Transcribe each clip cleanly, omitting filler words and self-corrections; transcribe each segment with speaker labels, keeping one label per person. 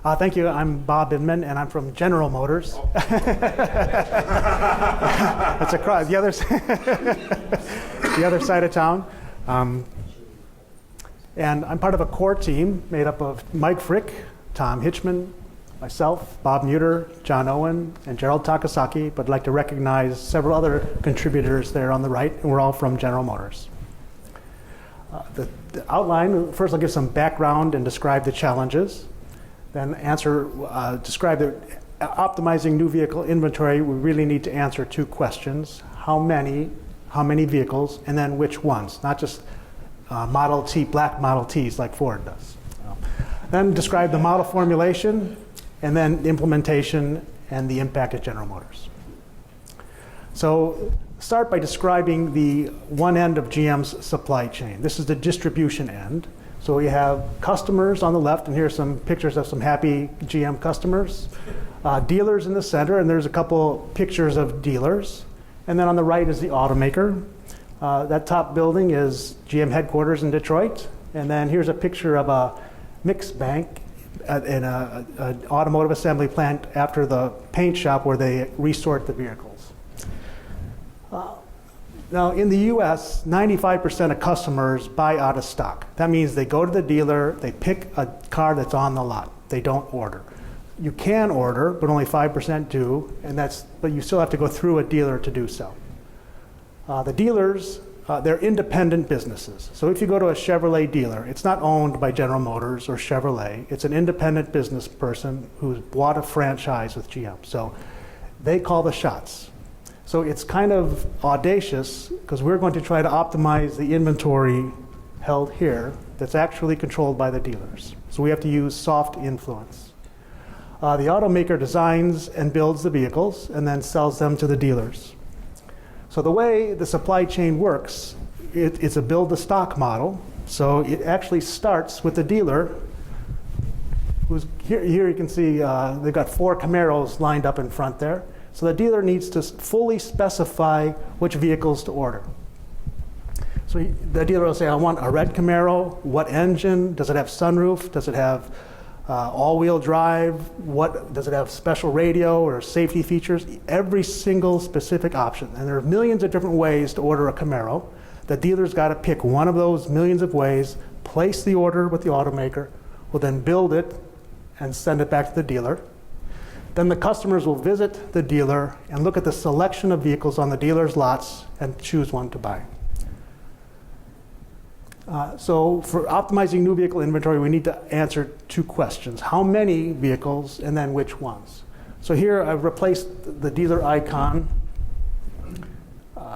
Speaker 1: Thank you. I'm Bob Inman, and I'm from General Motors.
Speaker 2: Oh.
Speaker 1: It's across the other, the other side of town. And I'm part of a core team made up of Mike Frick, Tom Hitchman, myself, Bob Muter, John Owen, and Gerald Takasaki, but I'd like to recognize several other contributors there on the right, and we're all from General Motors. The outline, first I'll give some background and describe the challenges, then describe the optimizing new vehicle inventory. We really need to answer two questions: how many vehicles, and then which ones, not just Model T, black Model Ts like Ford does. Then describe the model formulation, and then the implementation and the impact at General Motors. So start by describing the one end of GM's supply chain. This is the distribution end. So we have customers on the left, and here's some pictures of some happy GM customers. Dealers in the center, and there's a couple pictures of dealers. And then on the right is the automaker. That top building is GM headquarters in Detroit. And then here's a picture of a mix bank in an automotive assembly plant after the paint shop where they resort the vehicles. Now, in the US, 95% of customers buy out of stock. That means they go to the dealer, they pick a car that's on the lot. They don't order. You can order, but only 5% do, but you still have to go through a dealer to do so. The dealers, they're independent businesses. So if you go to a Chevrolet dealer, it's not owned by General Motors or Chevrolet. It's an independent business person who's bought a franchise with GM. So they call the shots. So it's kind of audacious because we're going to try to optimize the inventory held here that's actually controlled by the dealers. So we have to use soft influence. The automaker designs and builds the vehicles and then sells them to the dealers. So the way the supply chain works, it's a build-to-stock model. So it actually starts with the dealer who's here you can see they've got 4 Camaros lined up in front there. So the dealer needs to fully specify which vehicles to order. So the dealer will say, I want a red Camaro. What engine? Does it have sunroof? Does it have all-wheel drive? Does it have special radio or safety features? Every single specific option. And there are millions of different ways to order a Camaro. The dealer's got to pick one of those millions of ways, place the order with the automaker, will then build it and send it back to the dealer. Then the customers will visit the dealer and look at the selection of vehicles on the dealer's lots and choose one to buy. So for optimizing new vehicle inventory, we need to answer two questions: how many vehicles, and then which ones. So here I've replaced the dealer icon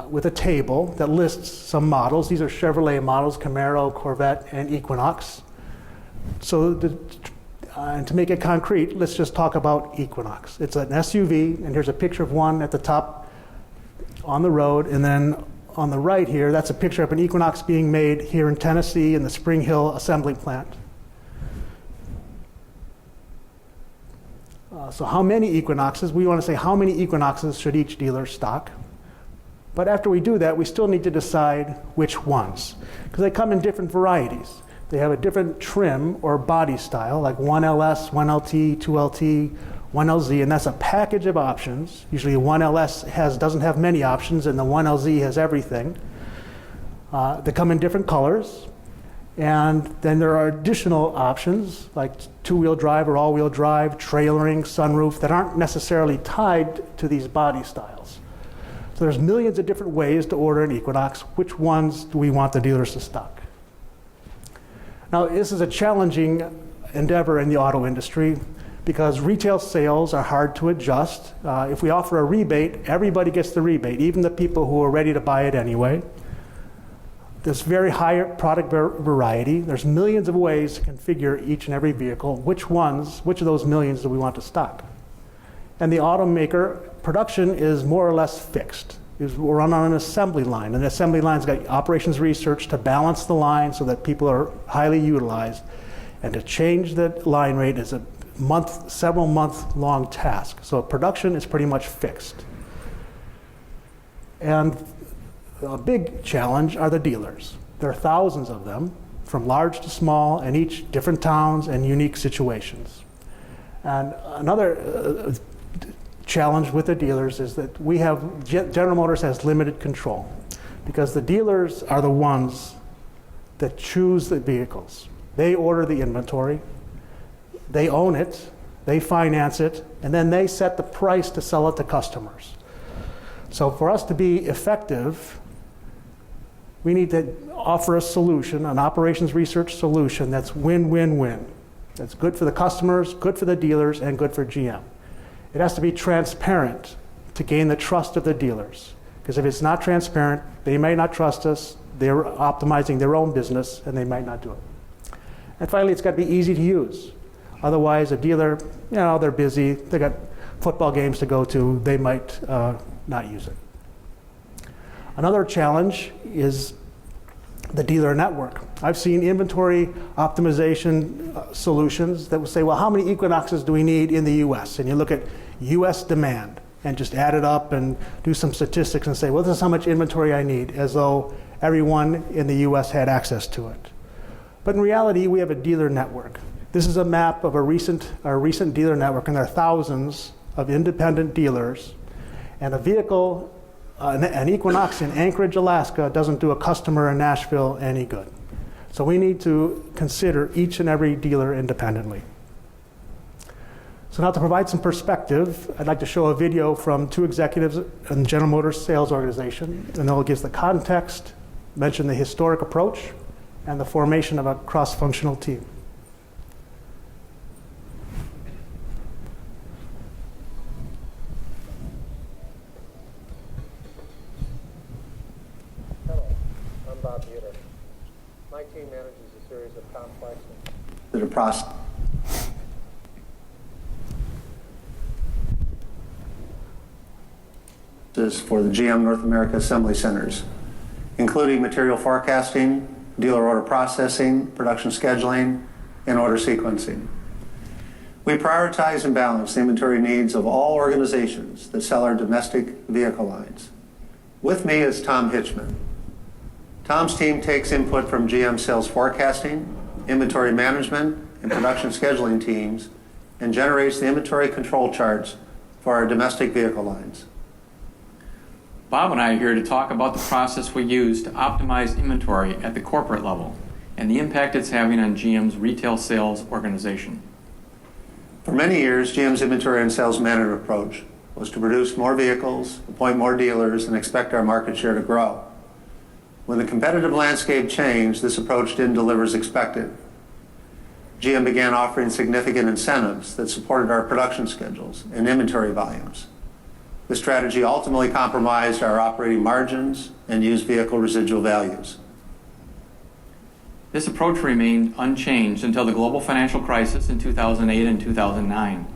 Speaker 1: with a table that lists some models. These are Chevrolet models: Camaro, Corvette, and Equinox. So and to make it concrete, let's just talk about Equinox. It's an SUV, and here's a picture of one at the top on the road, and then on the right here, that's a picture of an Equinox being made here in Tennessee in the Spring Hill assembly plant. So how many Equinoxes? We want to say how many Equinoxes should each dealer stock? But after we do that, we still need to decide which ones, because they come in different varieties. They have a different trim or body style, like 1LS, 1LT, 2LT, 1LZ, and that's a package of options. Usually 1LS doesn't have many options, and the 1LZ has everything. They come in different colors. And then there are additional options, like two-wheel drive or all-wheel drive, trailering, sunroof, that aren't necessarily tied to these body styles. So there's millions of different ways to order an Equinox. Which ones do we want the dealers to stock? Now, this is a challenging endeavor in the auto industry because retail sales are hard to adjust. If we offer a rebate, everybody gets the rebate, even the people who are ready to buy it anyway. There's very high product variety. There's millions of ways to configure each and every vehicle. Which of those millions do we want to stock? And the automaker production is more or less fixed. We're run on an assembly line, and the assembly line's got operations research to balance the line so that people are highly utilized. And to change the line rate is a several month long task. So production is pretty much fixed. And a big challenge are the dealers. There are thousands of them, from large to small, and each different towns and unique situations. And another challenge with the dealers is that General Motors has limited control because the dealers are the ones that choose the vehicles. They order the inventory, they own it, they finance it, and then they set the price to sell it to customers. So for us to be effective, we need to offer a solution, an operations research solution that's win-win-win. That's good for the customers, good for the dealers, and good for GM. It has to be transparent to gain the trust of the dealers. Because if it's not transparent, they may not trust us, they're optimizing their own business, and they might not do it. And finally, it's got to be easy to use. Otherwise, a dealer, they're busy, they got football games to go to, they might not use it. Another challenge is the dealer network. I've seen inventory optimization solutions that will say, well, how many Equinoxes do we need in the US? And you look at US demand and just add it up and do some statistics and say, well, this is how much inventory I need, as though everyone in the US had access to it. But in reality, we have a dealer network. This is a map of our recent dealer network, and there are thousands of independent dealers. And a vehicle, an Equinox in Anchorage, Alaska, doesn't do a customer in Nashville any good. So we need to consider each and every dealer independently. So now to provide some perspective, I'd like to show a video from two executives in General Motors sales organization, and they'll give the context, mention the historic approach, and the formation of a cross-functional team.
Speaker 2: My team manages a series of complex
Speaker 3: that are processed for the GM North America assembly centers, including material forecasting, dealer order processing, production scheduling, and order sequencing. We prioritize and balance the inventory needs of all organizations that sell our domestic vehicle lines. With me is Tom Hitchman. Tom's team takes input from GM sales forecasting, inventory management, and production scheduling teams and generates the inventory control charts for our domestic vehicle lines.
Speaker 4: Bob and I are here to talk about the process we use to optimize inventory at the corporate level and the impact it's having on GM's retail sales organization.
Speaker 3: For many years, GM's inventory and sales management approach was to produce more vehicles, appoint more dealers, and expect our market share to grow. When the competitive landscape changed, this approach didn't deliver as expected. GM began offering significant incentives that supported our production schedules and inventory volumes. This strategy ultimately compromised our operating margins and used vehicle residual values.
Speaker 4: This approach remained unchanged until the global financial crisis in 2008 and 2009.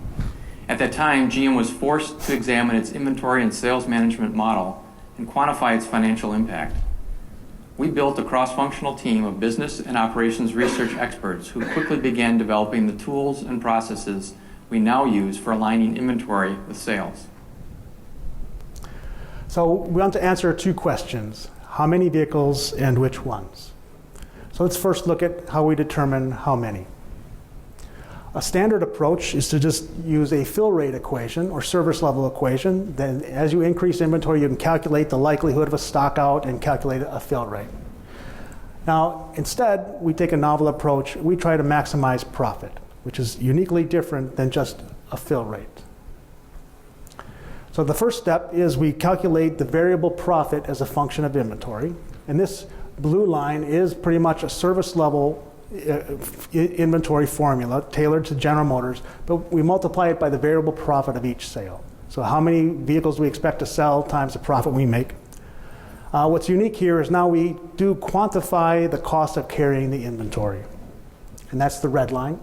Speaker 4: At that time, GM was forced to examine its inventory and sales management model and quantify its financial impact. We built a cross-functional team of business and operations research experts who quickly began developing the tools and processes we now use for aligning inventory with sales.
Speaker 1: So we want to answer two questions: how many vehicles and which ones? So let's first look at how we determine how many. A standard approach is to just use a fill rate equation or service level equation. Then as you increase inventory, you can calculate the likelihood of a stock out and calculate a fill rate. Now, instead, we take a novel approach. We try to maximize profit, which is uniquely different than just a fill rate. So the first step is we calculate the variable profit as a function of inventory. And this blue line is pretty much a service level inventory formula tailored to General Motors, but we multiply it by the variable profit of each sale. So how many vehicles we expect to sell times the profit we make. What's unique here is now we do quantify the cost of carrying the inventory. And that's the red line.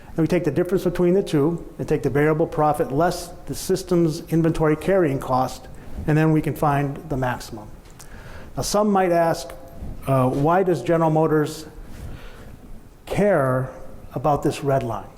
Speaker 1: And we take the difference between the two and take the variable profit less the system's inventory carrying cost, and then we can find the maximum. Now some might ask, why does General Motors care about this red line?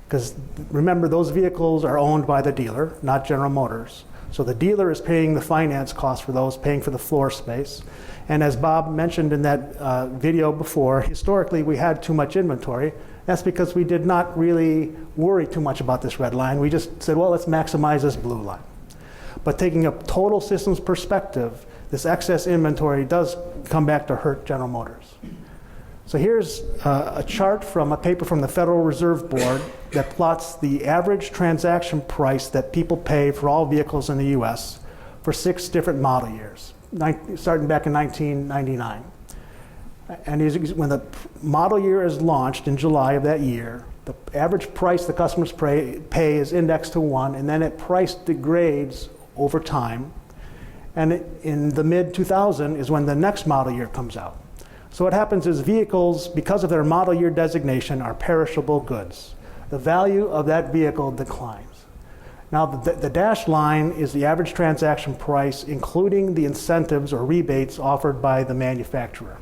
Speaker 1: Because remember, those vehicles are owned by the dealer, not General Motors. So the dealer is paying the finance cost for those, paying for the floor space. And as Bob mentioned in that video before, historically we had too much inventory. That's because we did not really worry too much about this red line. We just said, well, let's maximize this blue line. But taking a total systems perspective, this excess inventory does come back to hurt General Motors. So here's a chart from a paper from the Federal Reserve Board that plots the average transaction price that people pay for all vehicles in the US for 6 different model years, starting back in 1999. And when the model year is launched in July of that year, the average price the customers pay is indexed to 1, and then it price degrades over time. And in the mid-2000 is when the next model year comes out. So what happens is vehicles, because of their model year designation, are perishable goods. The value of that vehicle declines. Now the dashed line is the average transaction price, including the incentives or rebates offered by the manufacturer.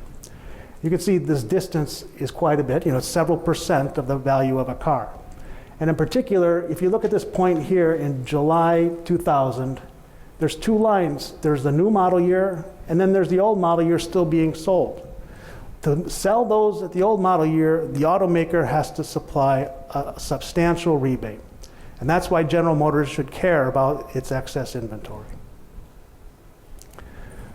Speaker 1: You can see this distance is quite a bit, it's several percent of the value of a car. And in particular, if you look at this point here in July 2000, there's 2 lines. There's the new model year, and then there's the old model year still being sold. To sell those at the old model year, the automaker has to supply a substantial rebate. And that's why General Motors should care about its excess inventory.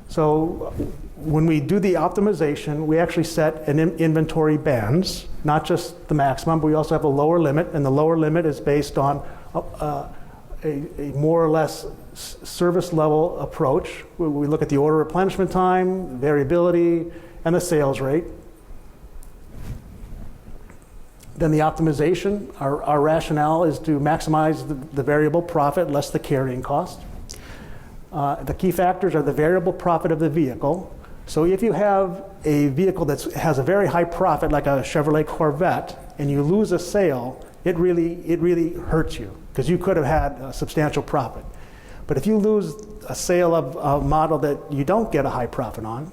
Speaker 1: So when we do the optimization, we actually set an inventory bands, not just the maximum, but we also have a lower limit, and the lower limit is based on a more or less service level approach. We look at the order replenishment time, variability, and the sales rate. Then the optimization, our rationale is to maximize the variable profit less the carrying cost. The key factors are the variable profit of the vehicle. So if you have a vehicle that has a very high profit, like a Chevrolet Corvette, and you lose a sale, it really hurts you, because you could have had a substantial profit. But if you lose a sale of a model that you don't get a high profit on,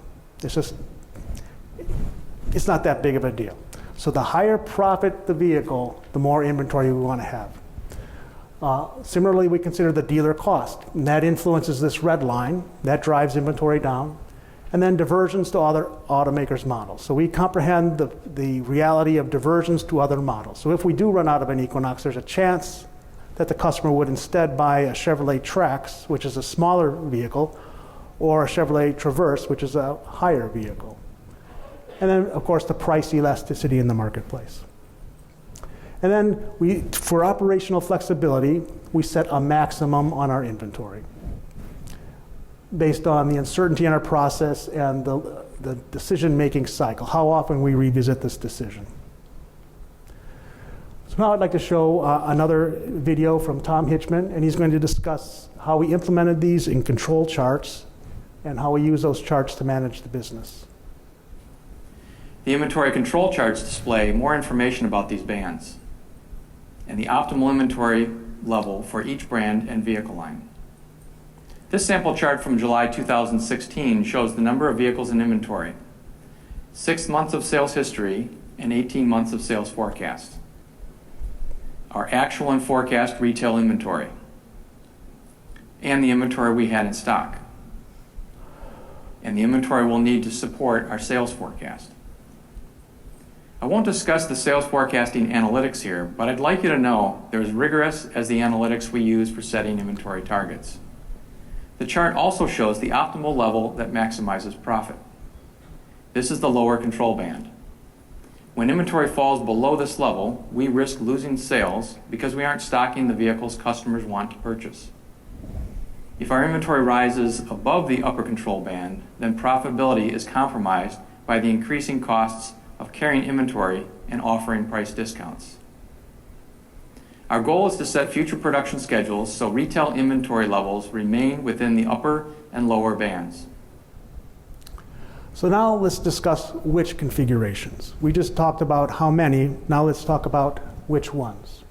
Speaker 1: it's not that big of a deal. So the higher profit the vehicle, the more inventory we want to have. Similarly, we consider the dealer cost, and that influences this red line. That drives inventory down. And then diversions to other automakers' models. So we comprehend the reality of diversions to other models. So if we do run out of an Equinox, there's a chance that the customer would instead buy a Chevrolet Trax, which is a smaller vehicle, or a Chevrolet Traverse, which is a higher vehicle. And then, of course, the price elasticity in the marketplace. And then for operational flexibility, we set a maximum on our inventory based on the uncertainty in our process and the decision-making cycle, how often we revisit this decision. So now I'd like to show another video from Tom Hitchman, and he's going to discuss how we implemented these in control charts and how we use those charts to manage the business.
Speaker 4: The inventory control charts display more information about these bands and the optimal inventory level for each brand and vehicle line. This sample chart from July 2016 shows the number of vehicles in inventory, 6 months of sales history, and 18 months of sales forecast. Our actual and forecast retail inventory, and the inventory we had in stock, and the inventory we'll need to support our sales forecast. I won't discuss the sales forecasting analytics here, but I'd like you to know they're as rigorous as the analytics we use for setting inventory targets. The chart also shows the optimal level that maximizes profit. This is the lower control band. When inventory falls below this level, we risk losing sales because we aren't stocking the vehicles customers want to purchase. If our inventory rises above the upper control band, then profitability is compromised by the increasing costs of carrying inventory and offering price discounts. Our goal is to set future production schedules so retail inventory levels remain within the upper and lower bands.
Speaker 1: So now let's discuss which configurations. We just talked about how many, now let's talk about which ones.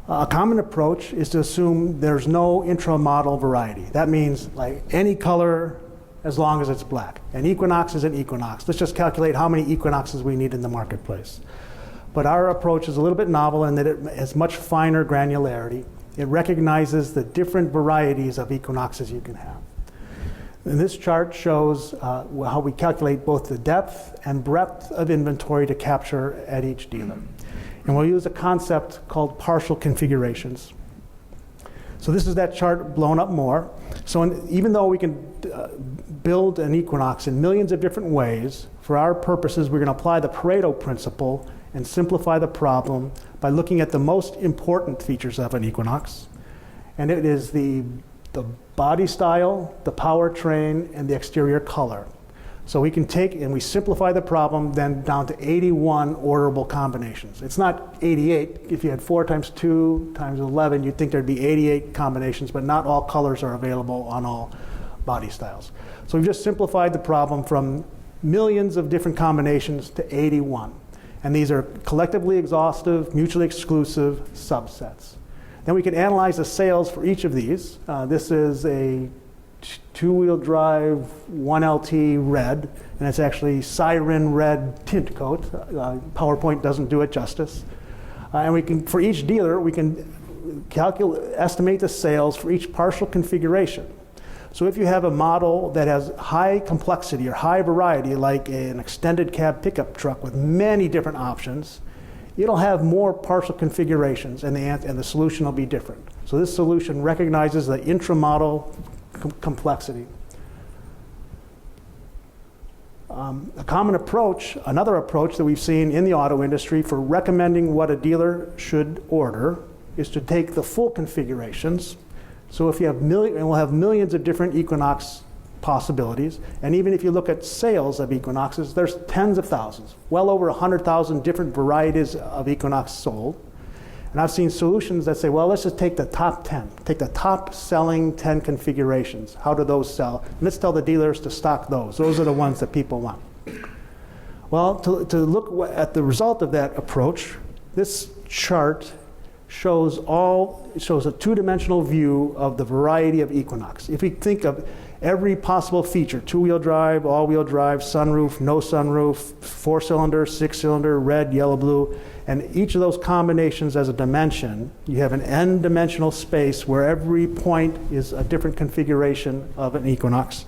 Speaker 1: A common approach is to assume there's no intra-model variety. That means like any color as long as it's black. An Equinox is an Equinox. Let's just calculate how many Equinoxes we need in the marketplace. But our approach is a little bit novel in that it has much finer granularity, It recognizes the different varieties of Equinoxes you can have. And this chart shows how we calculate both the depth and breadth of inventory to capture at each dealer. And we'll use a concept called partial configurations. So this is that chart blown up more. So even though we can build an Equinox in millions of different ways, for our purposes, we're going to apply the Pareto principle and simplify the problem by looking at the most important features of an Equinox. And it is the body style, the powertrain, and the exterior color. So we can take and we simplify the problem then down to 81 orderable combinations. It's not 88. If you had 4 times 2 times 11, you'd think there'd be 88 combinations, but not all colors are available on all body styles. So we've just simplified the problem from millions of different combinations to 81. And these are collectively exhaustive, mutually exclusive subsets. Then we can analyze the sales for each of these. This is a 2-wheel drive 1LT red, and it's actually siren red tint coat. PowerPoint doesn't do it justice. And we can, for each dealer, we can estimate the sales for each partial configuration. So if you have a model that has high complexity or high variety, like an extended cab pickup truck with many different options, it'll have more partial configurations, and the solution will be different. So this solution recognizes the intra-model complexity. A common approach, another approach that we've seen in the auto industry for recommending what a dealer should order, is to take the full configurations. So if you have and we'll have millions of different Equinox possibilities, and even if you look at sales of Equinoxes, there's tens of thousands, well over 100,000 different varieties of Equinox sold. And I've seen solutions that say, well, let's just take the top 10, take the top selling 10 configurations. How do those sell? And let's tell the dealers to stock those. Those are the ones that people want. Well, to look at the result of that approach, this chart shows a two-dimensional view of the variety of Equinox. If we think of every possible feature, 2-wheel drive, all-wheel drive, sunroof, no sunroof, 4-cylinder, 6-cylinder, red, yellow, blue, and each of those combinations as a dimension, you have an n-dimensional space where every point is a different configuration of an Equinox.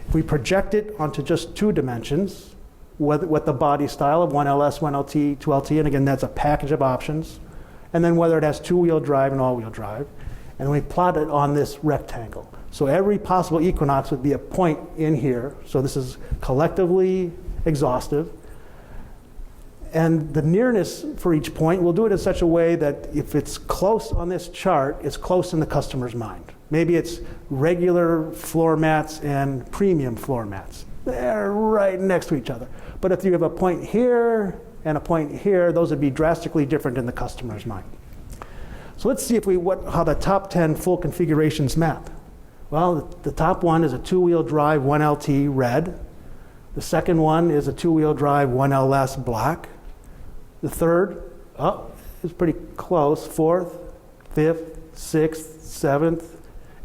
Speaker 1: If we project it onto just 2 dimensions, what the body style of 1LS, 1LT, 2LT, and again, that's a package of options, and then whether it has 2-wheel drive and all-wheel drive, and we plot it on this rectangle. So every possible Equinox would be a point in here. So this is collectively exhaustive. And the nearness for each point, we'll do it in such a way that if it's close on this chart, it's close in the customer's mind. Maybe it's regular floor mats and premium floor mats. They're right next to each other. But if you have a point here and a point here, those would be drastically different in the customer's mind. So let's see how the top 10 full configurations map. Well, the top one is a 2-wheel drive 1LT red. The second one is a 2-wheel drive 1LS black. The third, is pretty close, 4th, 5th, 6th, 7th,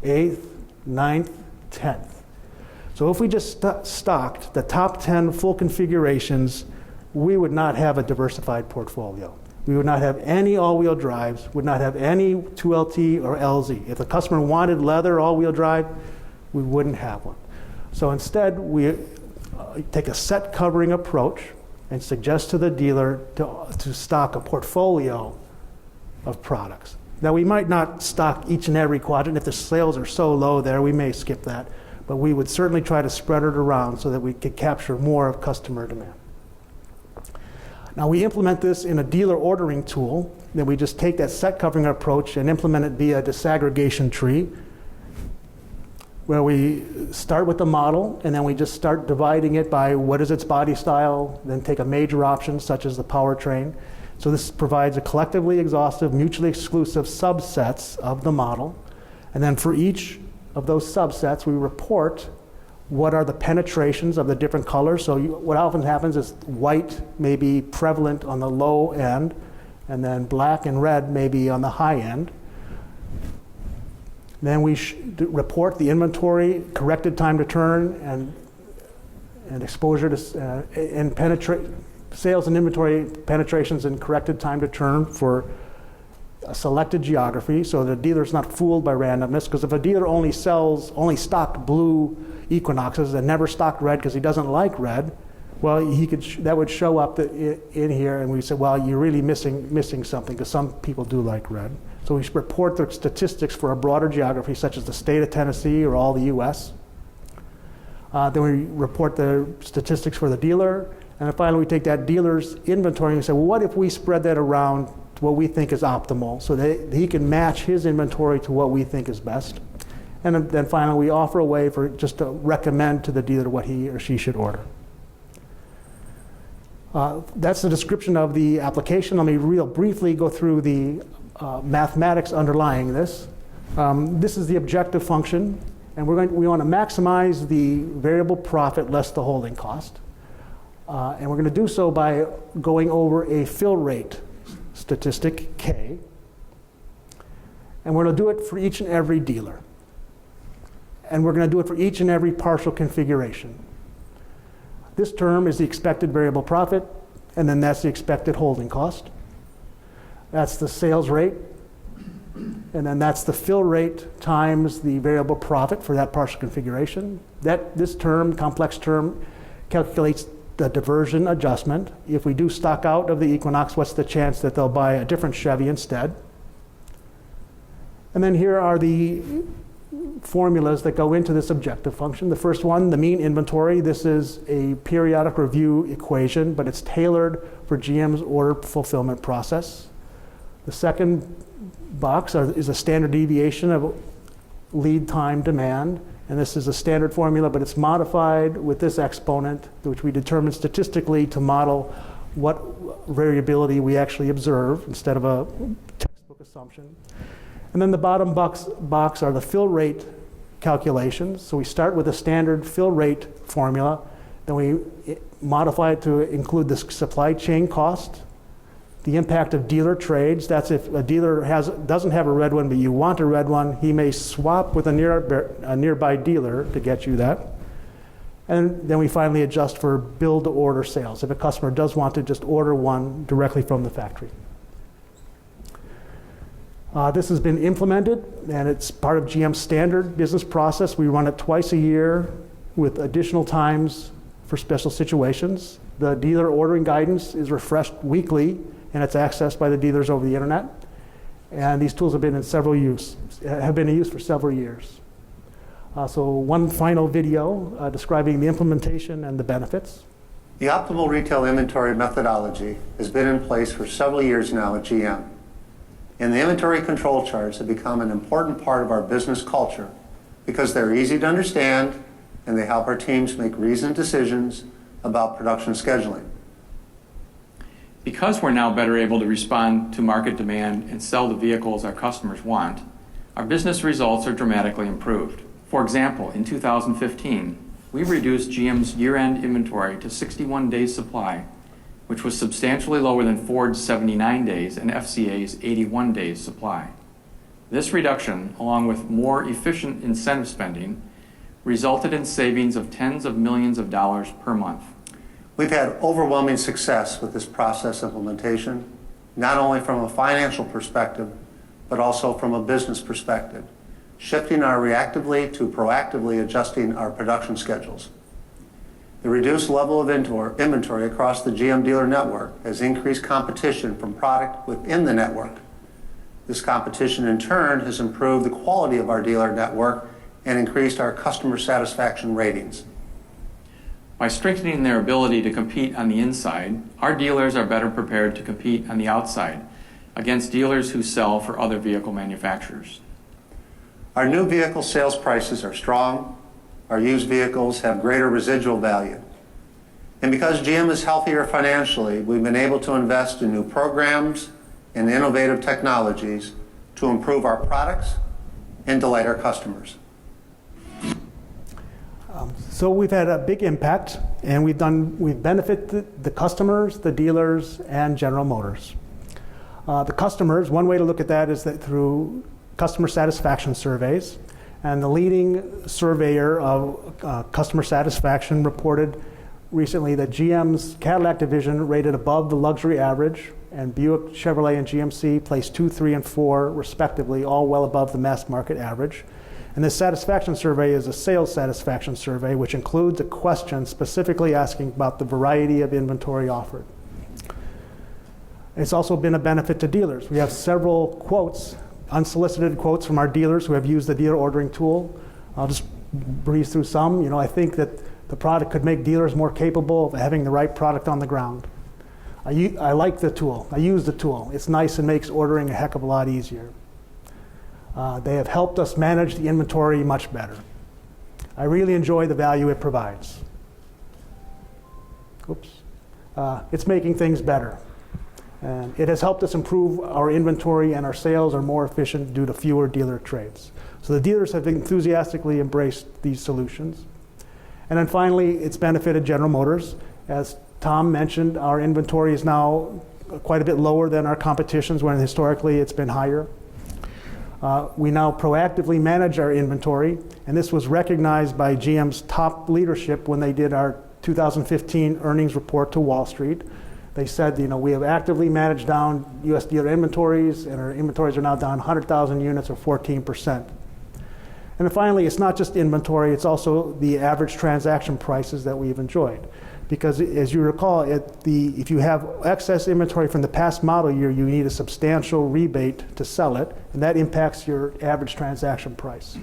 Speaker 1: 8th, 9th, 10th. So if we just stocked the top 10 full configurations, we would not have a diversified portfolio. We would not have any all-wheel drives, would not have any 2LT or LZ. If the customer wanted leather all-wheel drive, we wouldn't have one. So instead, we take a set covering approach and suggest to the dealer to stock a portfolio of products. Now, we might not stock each and every quadrant. If the sales are so low there, we may skip that. But we would certainly try to spread it around so that we could capture more of customer demand. Now, we implement this in a dealer ordering tool. Then we just take that set covering approach and implement it via a disaggregation tree, where we start with the model, and then we just start dividing it by what is its body style, then take a major option, such as the powertrain. So this provides a collectively exhaustive, mutually exclusive subsets of the model. And then for each of those subsets, we report what are the penetrations of the different colors. So what often happens is white may be prevalent on the low end, and then black and red may be on the high end. Then we report the inventory, corrected time to turn, and exposure to and sales and inventory penetrations and corrected time to turn for a selected geography so the dealer's not fooled by randomness, because if a dealer only stocked blue Equinoxes and never stocked red because he doesn't like red, well, that would show up in here, and we said, well, you're really missing something, because some people do like red. So we report the statistics for a broader geography, such as the state of Tennessee or all the U.S. Then we report the statistics for the dealer, and then finally we take that dealer's inventory and say, well, what if we spread that around to what we think is optimal, so that he can match his inventory to what we think is best. And then finally we offer a way for just to recommend to the dealer what he or she should order. That's the description of the application. Let me real briefly go through the mathematics underlying this. This is the objective function, and we want to maximize the variable profit less the holding cost. And we're going to do so by going over a fill rate statistic, K. And we're going to do it for each and every dealer. And we're going to do it for each and every partial configuration. This term is the expected variable profit, and then that's the expected holding cost. That's the sales rate, and then that's the fill rate times the variable profit for that partial configuration. This term, complex term, calculates the diversion adjustment. If we do stock out of the Equinox, what's the chance that they'll buy a different Chevy instead? And then here are the formulas that go into this objective function. The first one, the mean inventory. This is a periodic review equation, but it's tailored for GM's order fulfillment process. The second box is a standard deviation of lead time demand. And this is a standard formula, but it's modified with this exponent, which we determine statistically to model what variability we actually observe instead of a textbook assumption. And then the bottom box are the fill rate calculations. So we start with a standard fill rate formula, then we modify it to include the supply chain cost, the impact of dealer trades. That's if a dealer doesn't have a red one, but you want a red one, he may swap with a nearby dealer to get you that. And then we finally adjust for build-to-order sales, if a customer does want to just order one directly from the factory. This has been implemented, and it's part of GM's standard business process. We run it twice a year with additional times for special situations. The dealer ordering guidance is refreshed weekly, and it's accessed by the dealers over the internet. And these tools have been in use for several years. So one final video describing the implementation and the benefits.
Speaker 3: The optimal retail inventory methodology has been in place for several years now at GM. And the inventory control charts have become an important part of our business culture because they're easy to understand and they help our teams make reasoned decisions about production scheduling.
Speaker 4: Because we're now better able to respond to market demand and sell the vehicles our customers want, our business results are dramatically improved. For example, in 2015, we reduced GM's year-end inventory to 61 days supply, which was substantially lower than Ford's 79 days and FCA's 81 days supply. This reduction, along with more efficient incentive spending, resulted in savings of tens of millions of dollars per month.
Speaker 3: We've had overwhelming success with this process implementation, not only from a financial perspective, but also from a business perspective, shifting our reactively to proactively adjusting our production schedules. The reduced level of inventory across the GM dealer network has increased competition from product within the network. This competition in turn has improved the quality of our dealer network and increased our customer satisfaction ratings.
Speaker 4: By strengthening their ability to compete on the inside, our dealers are better prepared to compete on the outside against dealers who sell for other vehicle manufacturers.
Speaker 3: Our new vehicle sales prices are strong. Our used vehicles have greater residual value. And because GM is healthier financially, we've been able to invest in new programs and innovative technologies to improve our products and delight our customers.
Speaker 1: So we've had a big impact, and we've benefited the customers, the dealers, and General Motors. The customers, one way to look at that is that through customer satisfaction surveys. And the leading surveyor of customer satisfaction reported recently that GM's Cadillac division rated above the luxury average, and Buick, Chevrolet, and GMC placed 2, 3, and 4 respectively, all well above the mass market average. And this satisfaction survey is a sales satisfaction survey, which includes a question specifically asking about the variety of inventory offered. It's also been a benefit to dealers. We have several quotes, unsolicited quotes from our dealers who have used the dealer ordering tool. I'll just breeze through some. You know, I think that the product could make dealers more capable of having the right product on the ground. I like the tool. I use the tool. It's nice and makes ordering a heck of a lot easier. They have helped us manage the inventory much better. I really enjoy the value it provides. Oops. It's making things better. And it has helped us improve our inventory, and our sales are more efficient due to fewer dealer trades. So the dealers have enthusiastically embraced these solutions. And then finally, it's benefited General Motors. As Tom mentioned, our inventory is now quite a bit lower than our competition's, when historically it's been higher. We now proactively manage our inventory, and this was recognized by GM's top leadership when they did our 2015 earnings report to Wall Street. They said, you know, we have actively managed down U.S. dealer inventories, and our inventories are now down 100,000 units, or 14%. And then finally, it's not just inventory, it's also the average transaction prices that we've enjoyed. Because as you recall, if you have excess inventory from the past model year, you need a substantial rebate to sell it, and that impacts your average transaction price.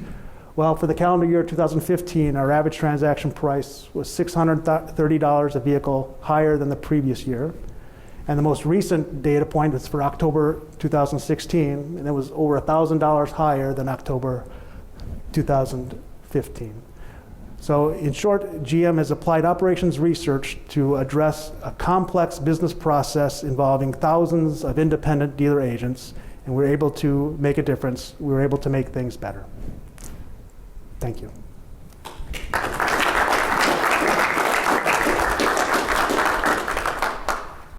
Speaker 1: Well, for the calendar year 2015, our average transaction price was $630 a vehicle, higher than the previous year. And the most recent data point is for October 2016, and it was over $1,000 higher than October 2015. So in short, GM has applied operations research to address a complex business process involving thousands of independent dealer agents, and we're able to make a difference. We were able to make things better. Thank you.